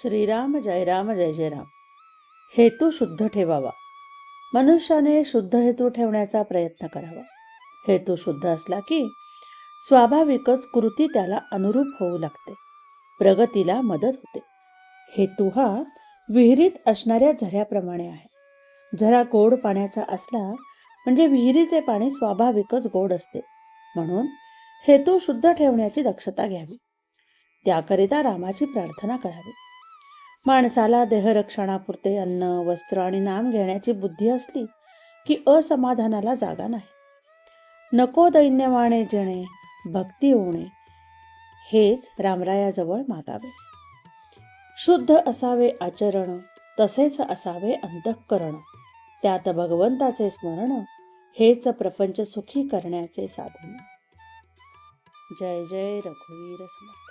श्रीराम जय राम जय जय राम. हेतू शुद्ध ठेवावा. मनुष्याने शुद्ध हेतू ठेवण्याचा प्रयत्न करावा. हेतू शुद्ध असला की स्वाभाविकच कृती त्याला अनुरूप होऊ लागते, प्रगतीला मदत होते. हेतू हा विहिरीत असणाऱ्या झऱ्याप्रमाणे आहे. झरा गोड पाण्याचा असला म्हणजे विहिरीचे पाणी स्वाभाविकच गोड असते. म्हणून हेतू शुद्ध ठेवण्याची दक्षता घ्यावी. त्याकरिता रामाची प्रार्थना करावी. माणसाला देहरक्षणापुरते अन्न, वस्त्र आणि नाम घेण्याची बुद्धी असली की असमाधानाला जागा नाही. नको दैन्यवाणे जणे, भक्ती होणे हेच रामरायाजवळ मागावे. शुद्ध असावे आचरण, तसेच असावे अंतःकरण. त्यात भगवंताचे स्मरण, हेच प्रपंच सुखी करण्याचे साधन. जय जय रघुवीर समर्थ.